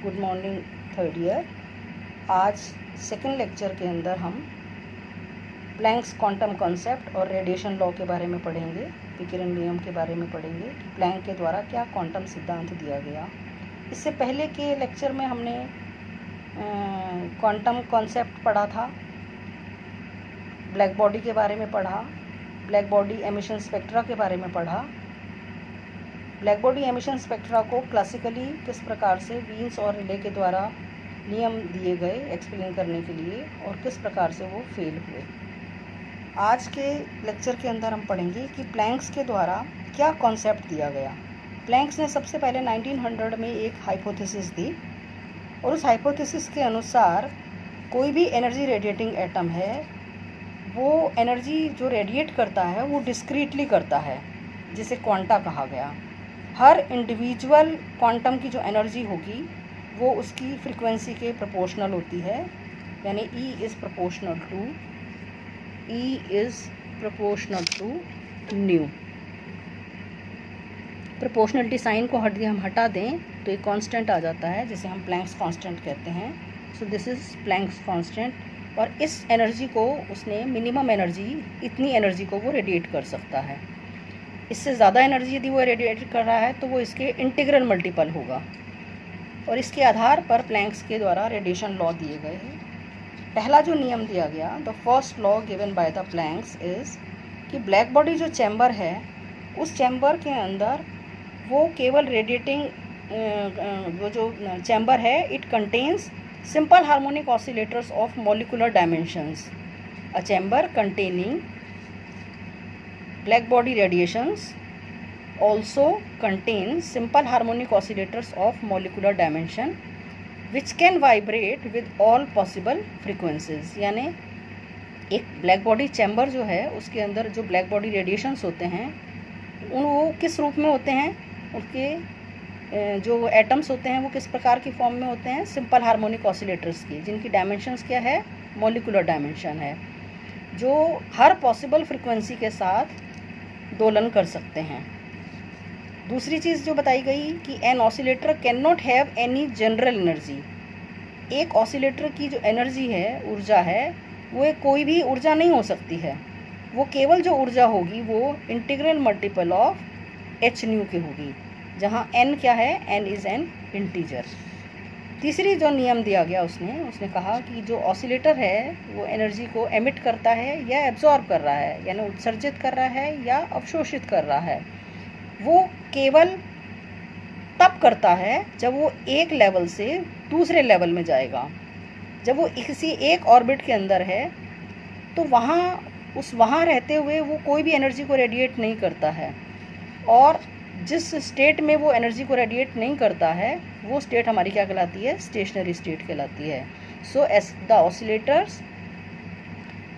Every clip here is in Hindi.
Good morning third year. आज सेकंड लेक्चर के अंदर हम प्लैंक्स क्वांटम कॉन्सेप्ट और रेडिएशन लॉ के बारे में पढ़ेंगे, विकिरण नियम के बारे में पढ़ेंगे कि प्लैंक के द्वारा क्या क्वांटम सिद्धांत दिया गया। इससे पहले के लेक्चर में हमने क्वांटम कॉन्सेप्ट पढ़ा था, ब्लैक बॉडी के बारे में पढ़ा, ब्लैक बॉडी एमिशन स्पेक्ट्रा के बारे में पढ़ा। ब्लैक बॉडी एमिशन स्पेक्ट्रा को क्लासिकली किस प्रकार से वीन्स और रिले के द्वारा नियम दिए गए एक्सप्लेन करने के लिए और किस प्रकार से वो फेल हुए। आज के लेक्चर के अंदर हम पढ़ेंगे कि प्लैंक्स के द्वारा क्या कॉन्सेप्ट दिया गया। प्लैंक्स ने सबसे पहले 1900 में एक हाइपोथेसिस दी और उस हाइपोथेसिस के अनुसार कोई भी एनर्जी रेडिएटिंग एटम है, वो एनर्जी जो रेडिएट करता है वो डिस्क्रीटली करता है, जिसे क्वांटा कहा गया। हर इंडिविजुअल क्वांटम की जो एनर्जी होगी वो उसकी फ्रीक्वेंसी के प्रोपोर्शनल होती है, यानी E is proportional to nu. Proportionality sign को हम हटा दें तो एक कांस्टेंट आ जाता है जिसे हम प्लैंक्स कांस्टेंट कहते हैं। सो दिस इज़ प्लैंक्स कांस्टेंट। और इस एनर्जी को उसने मिनिमम एनर्जी, इतनी एनर्जी को वो रेडिएट कर सकता है। इससे ज़्यादा एनर्जी यदि वो रेडिएट कर रहा है तो वो इसके इंटीग्रल मल्टीपल होगा। और इसके आधार पर प्लैंक्स के द्वारा रेडिएशन लॉ दिए गए हैं। पहला जो नियम दिया गया, the first law given by the Planck's is कि ब्लैक बॉडी जो चैम्बर है उस चैम्बर के अंदर वो केवल रेडिएटिंग, वो जो चैम्बर है it contains simple harmonic oscillators of molecular dimensions. A chamber containing black body radiations also contain simple harmonic oscillators of molecular dimension which can vibrate with all possible frequencies। यानी एक ब्लैक बॉडी चैम्बर जो है उसके अंदर जो ब्लैक बॉडी रेडिएशंस होते हैं वो किस रूप में होते हैं, उसके जो एटम्स होते हैं वो किस प्रकार की फॉर्म में होते हैं, सिंपल हार्मोनिक ऑसिलेटर्स की, जिनकी डायमेंशंस क्या है, मॉलिक्यूलर डायमेंशन है, जो हर पॉसिबल फ्रीक्वेंसी के साथ दोलन कर सकते हैं। दूसरी चीज़ जो बताई गई कि an oscillator can not have any general energy. एक ऑसिलेटर की जो एनर्जी है, ऊर्जा है, वो कोई भी ऊर्जा नहीं हो सकती है। वो केवल जो ऊर्जा होगी वो integral multiple of H new की होगी, जहाँ एन क्या है, एन इज़ एन इंटीजर। तीसरी जो नियम दिया गया उसने कहा कि जो ऑसिलेटर है वो एनर्जी को एमिट करता है या एब्जॉर्ब कर रहा है, यानी उत्सर्जित कर रहा है या अवशोषित कर रहा है, वो केवल तब करता है जब वो एक लेवल से दूसरे लेवल में जाएगा। जब वो किसी एक ऑर्बिट के अंदर है तो वहाँ रहते हुए वो कोई भी एनर्जी को रेडिएट नहीं करता है, और जिस स्टेट में वो एनर्जी को रेडिएट नहीं करता है वो स्टेट हमारी क्या कहलाती है, स्टेशनरी स्टेट कहलाती है। So as the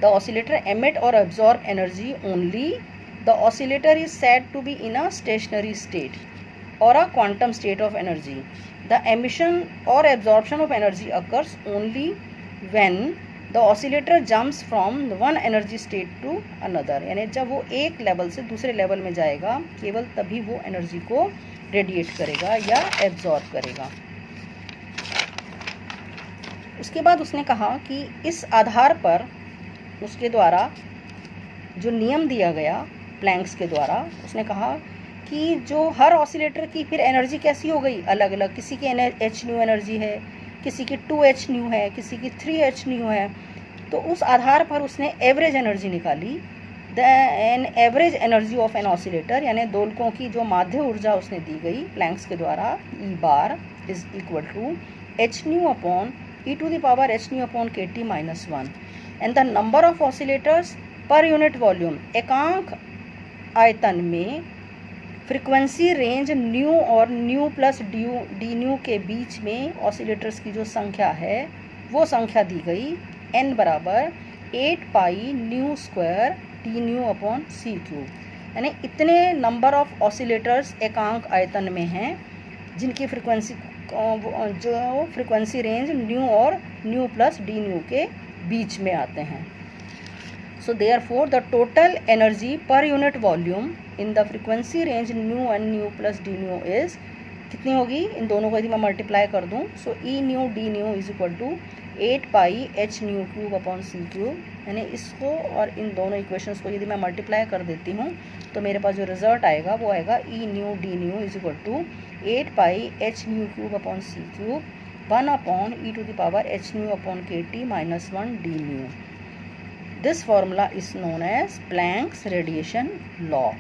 oscillator emit और absorb energy only. The oscillator is said to be in a stationary state और a quantum state of energy. The emission और absorption of energy occurs only when the oscillator jumps from one energy state to another. यानी जब वो एक लेवल से दूसरे लेवल में जाएगा केवल तभी वो एनर्जी को रेडिएट करेगा या एब्जॉर्ब करेगा। उसके बाद उसने कहा कि इस आधार पर उसके द्वारा जो नियम दिया गया प्लैंक्स के द्वारा, उसने कहा कि जो हर ऑसिलेटर की फिर एनर्जी कैसी हो गई, अलग अलग। किसी की एच न्यू एनर्जी है, किसी की 2h न्यू है, किसी की 3h न्यू है। तो उस आधार पर उसने एवरेज एनर्जी निकाली। The an average energy of an oscillator, यानी दोलकों की जो माध्य ऊर्जा उसने दी गई प्लैंक्स के द्वारा, E bar is equal to h nu upon e to the power h nu upon k T minus 1। And the number of oscillators per unit volume, एकांक आयतन में फ्रीक्वेंसी रेंज न्यू और न्यू प्लस डी न्यू के बीच में ऑसिलेटर्स की जो संख्या है वो संख्या दी गई, n बराबर 8 pi nu square d nu upon c cube. यानी इतने नंबर ऑफ ऑसिलेटर्स एकांक आयतन में हैं जिनकी फ्रीक्वेंसी रेंज न्यू और न्यू प्लस डी न्यू के बीच में आते हैं। So therefore the total energy per unit volume in the frequency range nu and nu plus d nu is कितनी होगी, इन दोनों को यदि मैं मल्टीप्लाई कर दूँ, so E nu d nu is equal to 8 pi h nu cube upon c cube. यानी इसको और इन दोनों इक्वेशंस को यदि मैं मल्टीप्लाई कर देती हूँ तो मेरे पास जो रिजल्ट आएगा वो आएगा E nu d nu is equal to 8 pi h nu cube upon c cube 1 upon e to the power h nu upon k T minus 1 d nu. This formula is known as Planck's radiation law.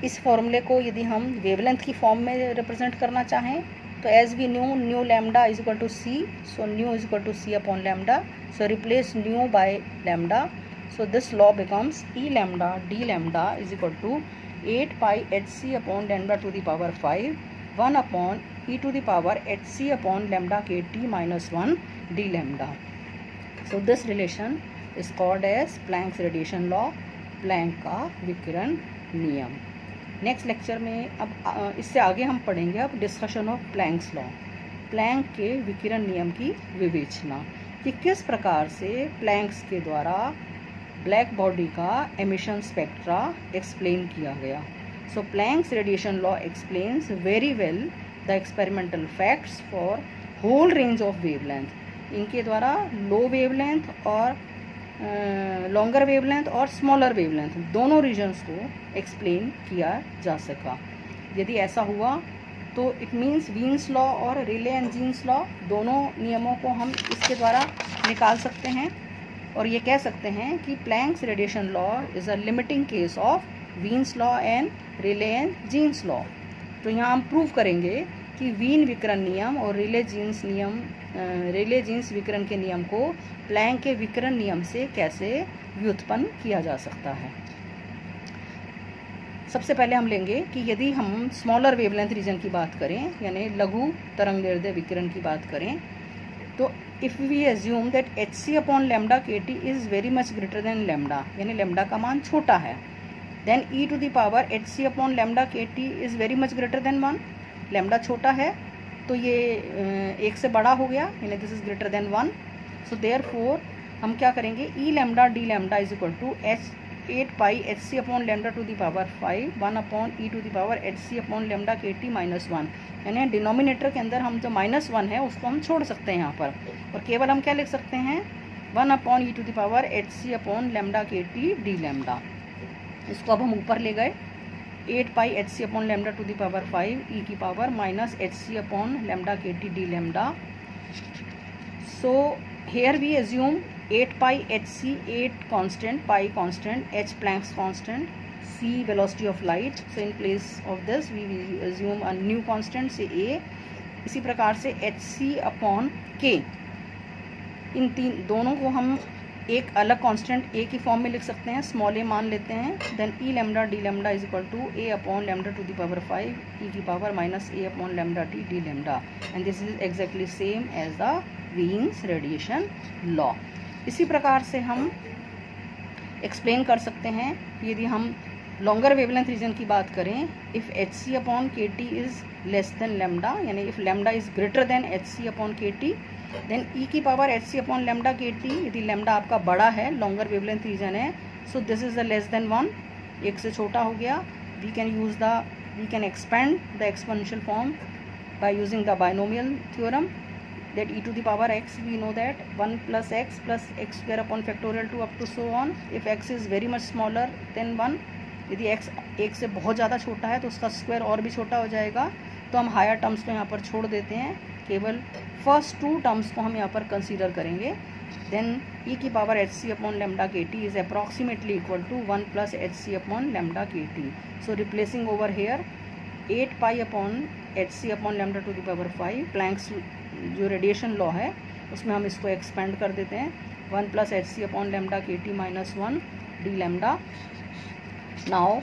इस फॉर्मूले को यदि हम वेवलेंथ की फॉर्म में रिप्रेजेंट करना चाहें तो as we nu lambda is equal to c, so nu is equal to c upon lambda, so replace nu by lambda, so this law becomes E lambda D lambda is equal to 8 pi h c upon lambda to the power 5 1 upon e to the power h c upon lambda k T minus 1 d lambda. So this relation is called as Planck's radiation law, Planck का विकिरण नियम। नेक्स्ट लेक्चर में अब इससे आगे हम पढ़ेंगे अब discussion of Planck's law, Planck के विकिरण नियम की विवेचना, कि किस प्रकार से प्लैंक्स के द्वारा ब्लैक बॉडी का एमिशन स्पेक्ट्रा एक्सप्लेन किया गया। So Planck's radiation law explains very well the experimental facts for whole range of wavelength. इनके द्वारा लो वेवलेंथ और लॉन्गर वेवलेंथ और स्मॉलर वेवलेंथ दोनों रीजन्स को एक्सप्लेन किया जा सका। यदि ऐसा हुआ तो इट मीन्स वीन्स लॉ और रिले एंड जीन्स लॉ दोनों नियमों को हम इसके द्वारा निकाल सकते हैं और ये कह सकते हैं कि Planck's radiation law is a limiting case of Wien's law and Rayleigh and Jeans law. तो यहाँ हम प्रूव करेंगे कि वीन विकिरण नियम और रिले जीन्स विकिरण के नियम को प्लैंक के विकिरण नियम से कैसे व्युत्पन्न किया जा सकता है। सबसे पहले हम लेंगे कि यदि हम स्मॉलर वेवलेंथ रीजन की बात करें, यानी लघु तरंगदैर्ध्य विकिरण की बात करें, तो if we assume that h c upon lambda k T is very much greater than lambda, यानी लैम्डा का मान छोटा है, then e to the power h c upon lambda k T is very much greater than 1। Lambda छोटा है तो ये एक से बड़ा हो गया, यानी this is greater than 1। So therefore हम क्या करेंगे, e lambda D lambda is equal to 8 pi h c upon lambda to the power 5 1 upon e to the power h c upon lambda k T minus 1। यानी डिनोमिनेटर के अंदर हम जो -1 है उसको हम छोड़ सकते हैं यहाँ पर, और केवल हम क्या लिख सकते हैं 1 upon e to the power h c upon lambda k T D lambda. इसको अब हम ऊपर ले गए, 8 pi h c upon lambda to the power 5 ई की power minus h c upon lambda k T D lambda. So here we assume 8 pi h c 8 constant, pi constant, h Planck's constant, c velocity of light. So in place of this we assume a new constant से ए। इसी प्रकार से एच सी अपॉन के, इन तीन दोनों को हम एक अलग कांस्टेंट ए की फॉर्म में लिख सकते हैं, स्मॉल ए मान लेते हैं। Then E lambda D lambda is equal to A upon lambda to the power 5 ई की power minus A upon lambda T D lambda, and this is exactly same as the Wien's radiation law. इसी प्रकार से हम एक्सप्लेन कर सकते हैं यदि हम लॉन्गर वेवलेंथ रीजन की बात करें, if h c upon k T is less than lambda, यानी if lambda is greater than h c upon k T, then e की power h c upon lambda k T, यदि लैम्डा आपका बड़ा है, लॉन्गर वेवलेंथ रीजन है, so this is the less than 1, एक से छोटा हो गया। We can expand the exponential form by using the binomial theorem, that e to the power x, we know that 1 plus x square upon factorial 2 up to so on, if x is very much smaller than 1, यदि x एक से बहुत ज़्यादा छोटा है तो उसका स्क्वायर और भी छोटा हो जाएगा। तो हम हायर टर्म्स को यहाँ पर छोड़ देते हैं, केवल फर्स्ट 2 टर्म्स को हम यहाँ पर कंसीडर करेंगे। देन e की power h c upon lambda k T is approximately equal to 1 plus h c upon lambda k T. So replacing over here 8 pi upon h c upon lambda to the power 5, Planck's जो रेडिएशन लॉ है उसमें हम इसको एक्सपेंड कर देते हैं, 1 plus h c upon lambda k T minus 1 d lambda. Now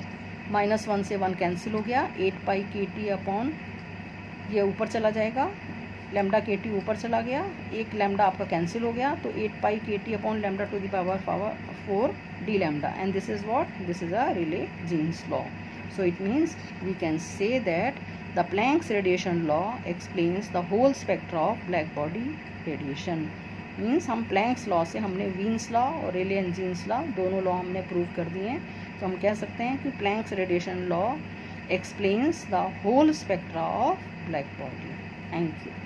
-1 से 1 कैंसिल हो गया, 8 पाई के टी अपॉन ये ऊपर चला जाएगा, लैम्डा के टी ऊपर चला गया, एक लैम्डा आपका कैंसिल हो गया, तो 8 pi K T upon lambda to the power 4 D lambda, and this is what, this is a Rayleigh Jeans law. So it means we can say that the Planck's radiation law explains the whole spectra of black body radiation. Means हम प्लैंक्स लॉ से हमने वीन्स लॉ और रेले एंड जीन्स लॉ दोनों लॉ हमने प्रूव कर दिए हैं। तो हम कह सकते हैं कि Planck's radiation law explains the whole spectra of black body. Thank you.